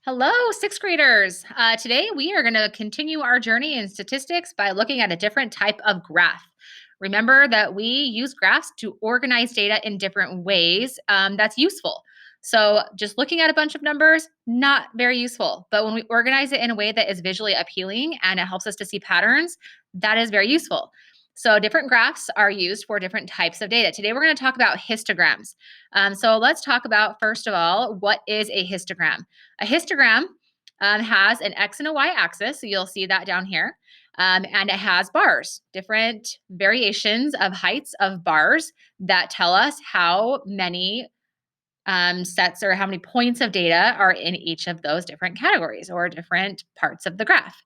Hello, sixth graders. Today we are going to continue our journey in statistics by looking at a different type of graph. Remember that we use graphs to organize data in different ways that's useful. So just looking at a bunch of numbers, not very useful. But when we organize it in a way that is visually appealing and it helps us to see patterns, that is very useful. So different graphs are used for different types of data. Today we're going to talk about histograms. So let's talk about, first of all, what is a histogram? A histogram has an X and a Y axis, so you'll see that down here. And it has bars, different variations of heights of bars that tell us how many sets or how many points of data are in each of those different categories or different parts of the graph.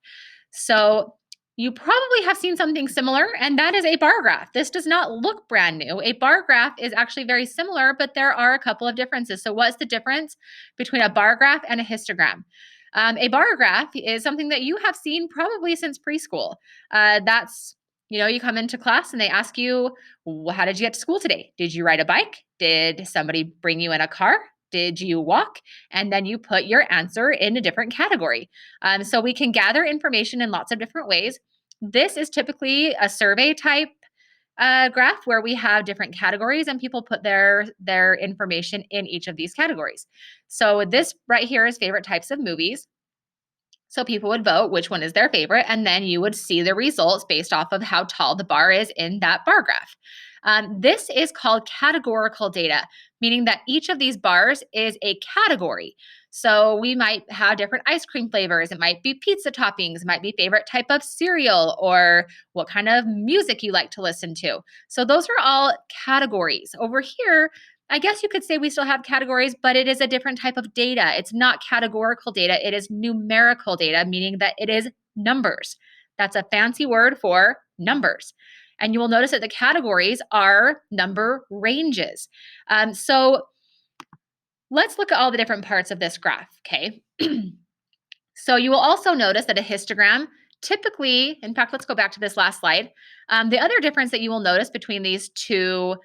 So you probably have seen something similar, and that is a bar graph. This does not look brand new. A bar graph is actually very similar, but there are a couple of differences. So what's the difference between a bar graph and a histogram? A bar graph is something that you have seen probably since preschool. You come into class and they ask you, well, how did you get to school today? Did you ride a bike? Did somebody bring you in a car? Did you walk? And then you put your answer in a different category. So we can gather information in lots of different ways. This is typically a survey type graph where we have different categories and people put their information in each of these categories. So this right here is favorite types of movies. So people would vote which one is their favorite, and then you would see the results based off of how tall the bar is in that bar graph. This is called categorical data, meaning that each of these bars is a category. So we might have different ice cream flavors. It might be pizza toppings, it might be favorite type of cereal, or what kind of music you like to listen to. So those are all categories. Over here, I guess you could say we still have categories, but it is a different type of data. It's not categorical data, it is numerical data, meaning that it is numbers. That's a fancy word for numbers. And you will notice that the categories are number ranges. So let's look at all the different parts of this graph, okay? So you will also notice that a histogram typically, in fact, let's go back to this last slide. The other difference that you will notice between these two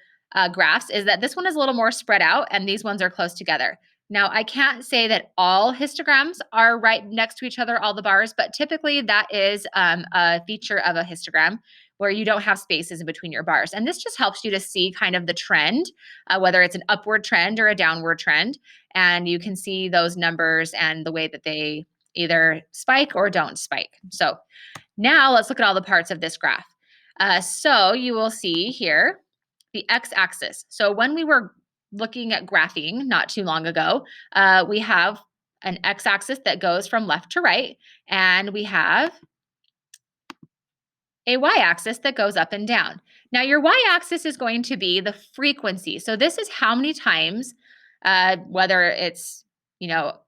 graphs is that this one is a little more spread out and these ones are close together. Now, I can't say that all histograms are right next to each other, all the bars, but typically that is a feature of a histogram where you don't have spaces in between your bars. And this just helps you to see kind of the trend, whether it's an upward trend or a downward trend. And you can see those numbers and the way that they either spike or don't spike. So now let's look at all the parts of this graph. So you will see here the x-axis. So when we were looking at graphing not too long ago, we have an x-axis that goes from left to right, and we have a y-axis that goes up and down. Now your y-axis is going to be the frequency. So this is how many times, whether it's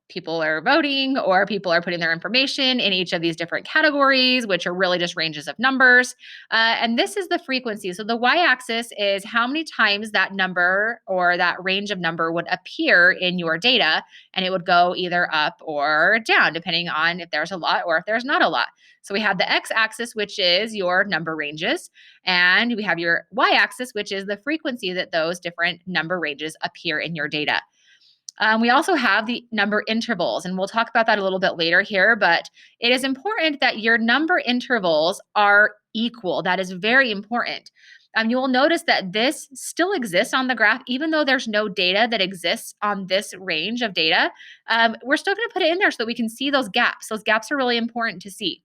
people are voting or people are putting their information in each of these different categories, which are really just ranges of numbers. And this is the frequency. So the y-axis is how many times that number or that range of number would appear in your data, and it would go either up or down, depending on if there's a lot or if there's not a lot. So we have the x-axis, which is your number ranges, and we have your y-axis, which is the frequency that those different number ranges appear in your data. We also have the number intervals, and we'll talk about that a little bit later here, but it is important that your number intervals are equal. That is very important. You will notice that this still exists on the graph, even though there's no data that exists on this range of data. We're still going to put it in there so that we can see those gaps. Those gaps are really important to see.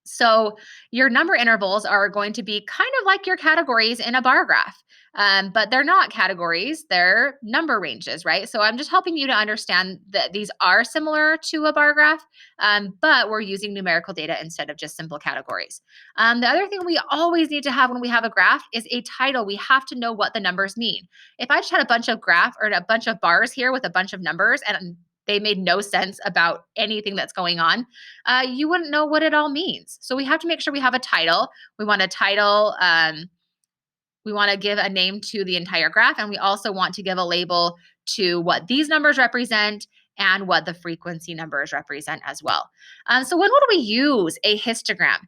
So your number intervals are going to be kind of like your categories in a bar graph, but they're not categories, they're number ranges, right? So I'm just helping you to understand that these are similar to a bar graph, but we're using numerical data instead of just simple categories. The other thing we always need to have when we have a graph is a title. We have to know what the numbers mean. If I just had a bunch of graph or a bunch of bars here with a bunch of numbers and they made no sense about anything that's going on, you wouldn't know what it all means. So we have to make sure we have a title. We want a title. We want to give a name to the entire graph, and we also want to give a label to what these numbers represent and what the frequency numbers represent as well. So when would we use a histogram?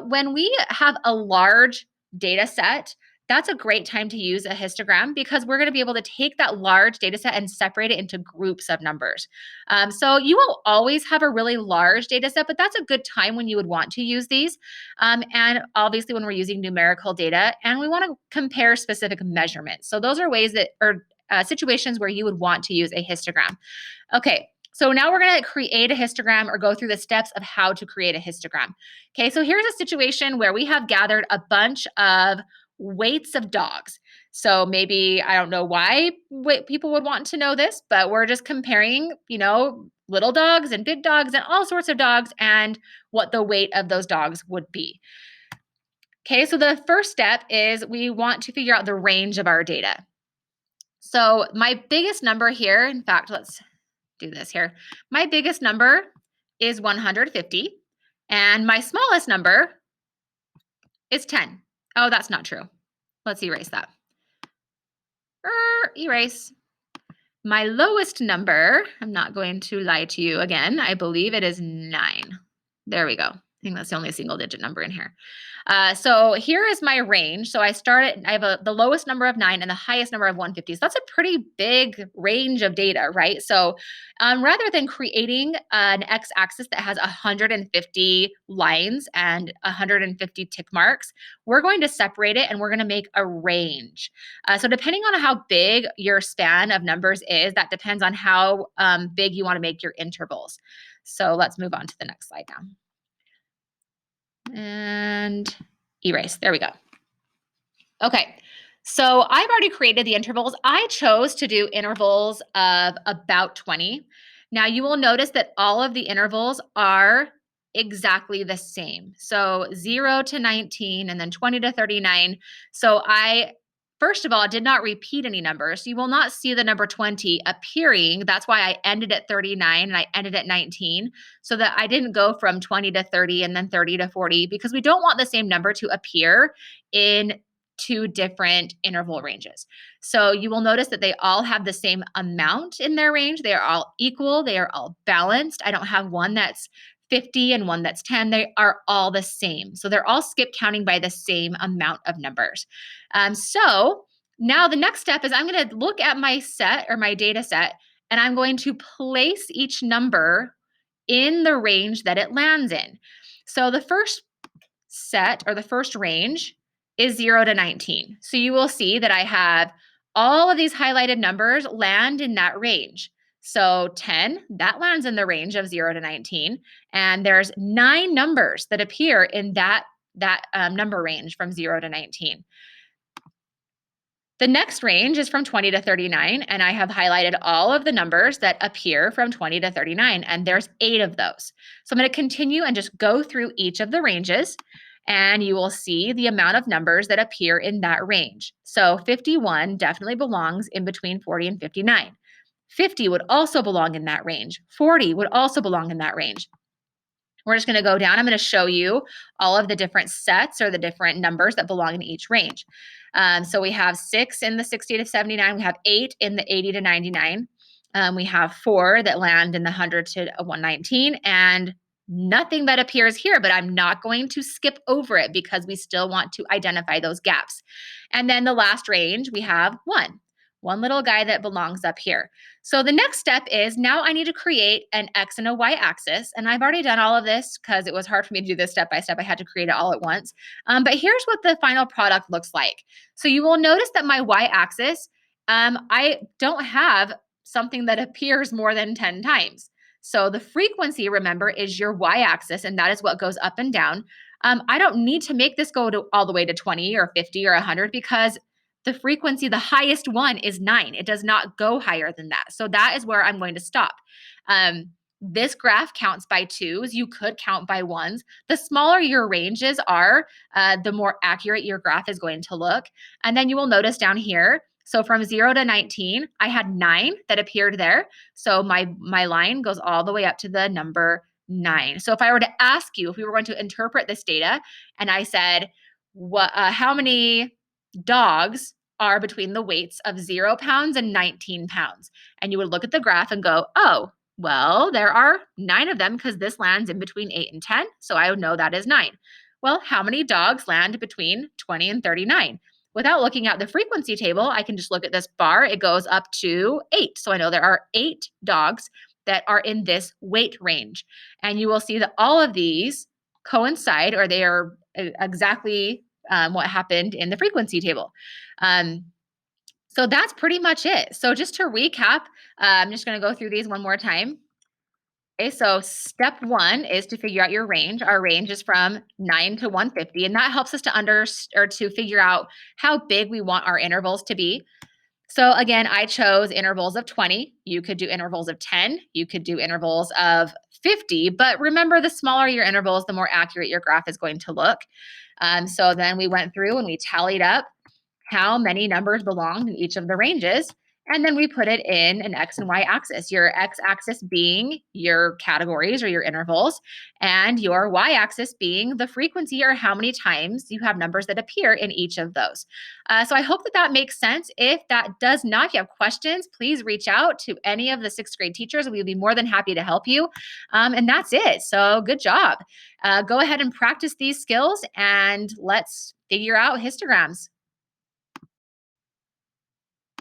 When we have a large data set that's a great time to use a histogram because we're going to be able to take that large data set and separate it into groups of numbers. So you won't always have a really large data set, but that's a good time when you would want to use these. And obviously when we're using numerical data and we want to compare specific measurements. So those are ways that are situations where you would want to use a histogram. Okay, so now we're going to create a histogram or go through the steps of how to create a histogram. Okay, so here's a situation where we have gathered a bunch of weights of dogs. So maybe, I don't know why people would want to know this, but we're just comparing, little dogs and big dogs and all sorts of dogs and what the weight of those dogs would be. Okay, so the first step is we want to figure out the range of our data. So my biggest number here, in fact, let's do this here. My biggest number is 150, and my smallest number is 10. Oh, that's not true. Let's erase that. Erase. My lowest number, I'm not going to lie to you again, I believe it is 9. There we go. I think that's the only single digit number in here. So here is my range. So I have the lowest number of 9 and the highest number of 150. So that's a pretty big range of data, right? So rather than creating an x-axis that has 150 lines and 150 tick marks, we're going to separate it and we're going to make a range. So depending on how big your span of numbers is, that depends on how big you want to make your intervals. So let's move on to the next slide now. And erase. There we go. Okay, so I've already created the intervals. I chose to do intervals of about 20. Now you will notice that all of the intervals are exactly the same. So 0 to 19 and then 20 to 39. So first of all, did not repeat any numbers. You will not see the number 20 appearing. That's why I ended at 39 and I ended at 19, so that I didn't go from 20 to 30 and then 30 to 40, because we don't want the same number to appear in two different interval ranges. So you will notice that they all have the same amount in their range. They are all equal. They are all balanced. I don't have one that's 50 and one that's 10. They are all the same. So they're all skip counting by the same amount of numbers. So now the next step is I'm going to look at my set or my data set, and I'm going to place each number in the range that it lands in. So the first set or the first range is 0 to 19. So you will see that I have all of these highlighted numbers land in that range. So 10, that lands in the range of 0 to 19. And there's 9 numbers that appear in that number range from 0 to 19. The next range is from 20 to 39, and I have highlighted all of the numbers that appear from 20 to 39, and there's 8 of those. So I'm going to continue and just go through each of the ranges, and you will see the amount of numbers that appear in that range. So 51 definitely belongs in between 40 and 59. 50 would also belong in that range. 40 would also belong in that range. We're just going to go down. I'm going to show you all of the different sets or the different numbers that belong in each range. So we have 6 in the 60 to 79. We have 8 in the 80 to 99. We have 4 that land in the 100 to 119, and nothing that appears here, but I'm not going to skip over it because we still want to identify those gaps. And then the last range, we have 1 little guy that belongs up here. So the next step is now I need to create an X and a Y axis. And I've already done all of this because it was hard for me to do this step by step. I had to create it all at once. But here's what the final product looks like. So you will notice that my Y axis, I don't have something that appears more than 10 times. So the frequency, remember, is your Y axis, and that is what goes up and down. I don't need to make this go all the way to 20 or 50 or 100 because the frequency, the highest one is 9. It does not go higher than that. So that is where I'm going to stop. This graph counts by 2s. You could count by 1s. The smaller your ranges are, the more accurate your graph is going to look. And then you will notice down here, so from 0 to 19, I had 9 that appeared there. So my line goes all the way up to the number 9. So if I were to ask you, if we were going to interpret this data, and I said, how many dogs are between the weights of 0 pounds and 19 pounds. And you would look at the graph and go, oh, well, there are 9 of them because this lands in between 8 and 10. So I would know that is 9. Well, how many dogs land between 20 and 39? Without looking at the frequency table, I can just look at this bar. It goes up to 8. So I know there are 8 dogs that are in this weight range. And you will see that all of these coincide, or they are exactly what happened in the frequency table. Um, so that's pretty much it. So just to recap, I'm just going to go through these one more time. Okay, so step one is to figure out your range. Our range is from 9 to 150, and that helps us to figure out how big we want our intervals to be. So again, I chose intervals of 20. You could do intervals of 10. You could do intervals of 50. But remember, the smaller your intervals, the more accurate your graph is going to look. So then we went through and we tallied up how many numbers belonged in each of the ranges. And then we put it in an X and Y axis, your X axis being your categories or your intervals, and your Y axis being the frequency or how many times you have numbers that appear in each of those. So I hope that that makes sense. If that does not, if you have questions, please reach out to any of the sixth grade teachers. We'll be more than happy to help you. And that's it. So good job. Go ahead and practice these skills and let's figure out histograms.